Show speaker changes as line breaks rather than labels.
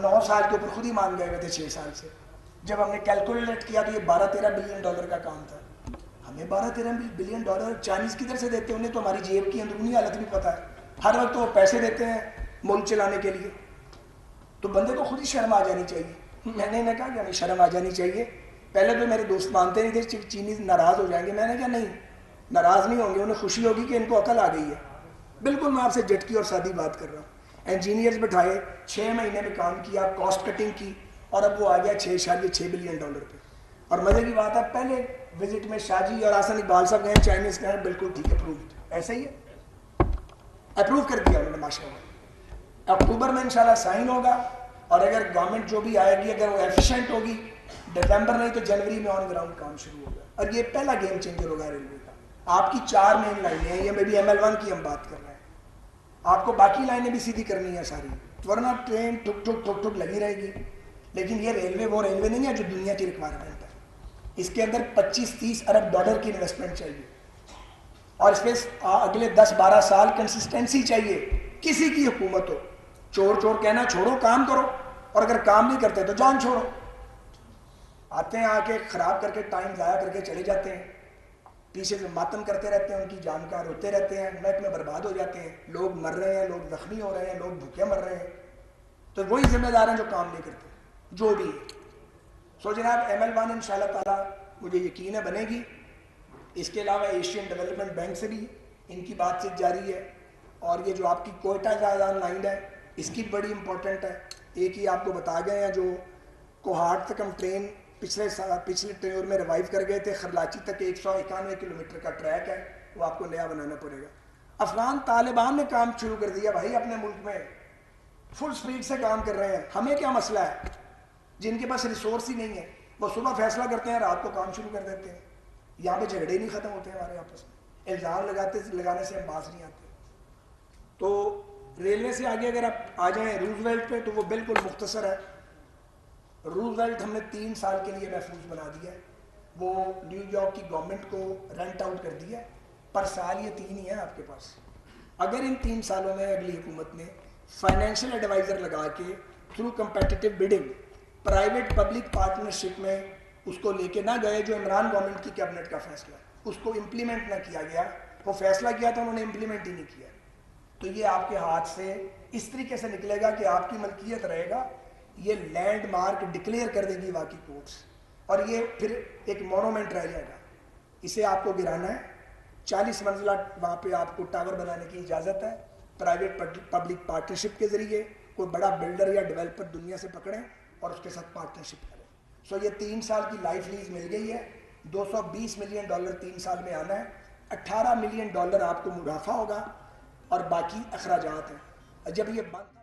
9 سال کے اوپر خود ہی مان گئے ہوئے تھے 6 سال سے. جب ہم نے کیلکولیٹ کیا تو یہ 12-13 بلین ڈالر کا کام تھا. ہمیں 12-13 بلین ڈالر چائنیز کدھر سے دیتے ہیں؟ انہیں تو ہماری جیب کی اندرونی حالت بھی پتہ ہے. ہر وقت وہ پیسے دیتے ہیں ملک چلانے کے لیے. تو بندے کو خود ہی شرم آ جانی چاہیے. میں نے کہا کہ ہمیں شرم آ جانی چاہیے. پہلے تو میرے دوست مانتے نہیں تھے چینی ناراض ہو جائیں گے. میں نے کہا نہیں، ناراض نہیں ہوں گے، انہیں خوشی ہوگی کہ ان کو عقل آ گئی ہے. بالکل میں آپ سے جھٹکی اور سادی بات کر رہا ہوں. انجینئرز بٹھائے، 6 مہینے میں کام کیا، کاسٹ کٹنگ کی، اور اب وہ آ گیا 6.6 بلین ڈالر پہ. اور مزے کی بات ہے پہلے وزٹ میں شاہ جی اور حسن اقبال صاحب گئے چائنیز کا، بالکل ٹھیک ہے، اپرووڈ. ایسا ہی ہے، اپروو کر دیا انہوں نے ماشاء اللہ. اکتوبر میں انشاءاللہ سائن ہوگا، اور اگر گورنمنٹ جو بھی آئے گی اگر وہ ایفیشینٹ ہوگی، دسمبر نہیں تو جنوری میں آن گراؤنڈ کام شروع ہوگا. اور یہ پہلا گیم چینجر ہوگا ریلوے کا. آپ کی 4 مین لائنیں ہیں، یہ میں بھی ML1 کی ہم بات کر رہے ہیں. آپ کو باقی لائنیں بھی سیدھی کرنی ہے ساری، ورنہ ٹرین ٹک ٹک ٹک ٹک لگی رہے گی. لیکن یہ ریلوے وہ ریلوے نہیں ہے جو دنیا کی ریکوائرمنٹ ہے. اس کے اندر 25-30 ارب ڈالر کی انویسٹمنٹ چاہیے، اور اس پہ اگلے 10-12 سال کنسسٹنسی چاہیے. کسی کی حکومت ہو، چور چور کہنا چھوڑو، کام کرو. اور اگر کام نہیں کرتے تو جان چھوڑو. آتے ہیں آ کے خراب کر کے ٹائم ضائع کر کے چلے جاتے ہیں، پیچھے سے ماتم کرتے رہتے ہیں، ان کی جان کا روتے رہتے ہیں، محکمے برباد ہو جاتے ہیں، لوگ مر رہے ہیں، لوگ زخمی ہو رہے ہیں، لوگ بھوکے مر رہے ہیں. تو وہی ذمہ دار ہیں جو کام نہیں کرتے جو بھی ہے. سو جناب ML1 انشاءاللہ تعالیٰ مجھے یقین ہے بنے گی. اس کے علاوہ ایشین ڈیولپمنٹ بینک سے بھی ان کی بات چیت جاری ہے. اور یہ جو آپ کی کوئٹہ زادان لائن ہے اس کی بڑی امپورٹنٹ ہے. ایک ہی آپ کو بتا گئے ہیں، جو کوہاٹ تک ہم ٹرین پچھلے ٹرینور میں ریوائیو کر گئے تھے، خرلاچی تک 191 کلومیٹر کا ٹریک ہے، وہ آپ کو نیا بنانا پڑے گا. افغان طالبان نے کام شروع کر دیا بھائی اپنے ملک میں، فل سپیڈ سے کام کر رہے ہیں. ہمیں کیا مسئلہ ہے؟ جن کے پاس ریسورس ہی نہیں ہے وہ صبح فیصلہ کرتے ہیں، رات کو کام شروع کر دیتے ہیں. یہاں پہ جھگڑے نہیں ختم ہوتے ہمارے آپس میں، الزام لگانے سے ہم باز نہیں آتے. تو ریلوے سے آگے اگر آپ آ جائیں روزویلٹ پہ تو وہ بالکل مختصر ہے. روزویلٹ ہم نے 3 سال کے لیے محفوظ بنا دیا ہے. وہ نیو یارک کی گورنمنٹ کو رینٹ آؤٹ کر دیا ہے. پر سال یہ 3 ہی ہیں آپ کے پاس. اگر ان 3 سالوں میں اگلی حکومت نے فائنینشیل ایڈوائزر لگا کے through competitive bidding private public partnership میں اس کو لے کے نہ گئے، جو عمران گورنمنٹ کی کیبنٹ کا فیصلہ ہے اس کو امپلیمنٹ نہ کیا گیا، وہ فیصلہ کیا تھا انہوں نے امپلیمنٹ ہی نہیں کیا، تو یہ آپ کے ہاتھ سے اس طریقے سے نکلے گا کہ آپ کی ملکیت رہے گا، یہ لینڈ مارک ڈکلیئر کر دے گی واقعی کورٹس، اور یہ پھر ایک مونومنٹ رہ جائے گا. اسے آپ کو گرانا ہے. 40 منزلہ وہاں پہ آپ کو ٹاور بنانے کی اجازت ہے، پرائیویٹ پبلک پارٹنرشپ کے ذریعے کوئی بڑا بلڈر یا ڈیولپر دنیا سے پکڑیں اور اس کے ساتھ پارٹنرشپ کریں. سو یہ 3 سال کی لائف لیز مل گئی ہے. $220 ملین 3 سال میں آنا ہے. $18 ملین آپ کو منافع ہوگا اور باقی اخراجات ہیں. جب یہ بند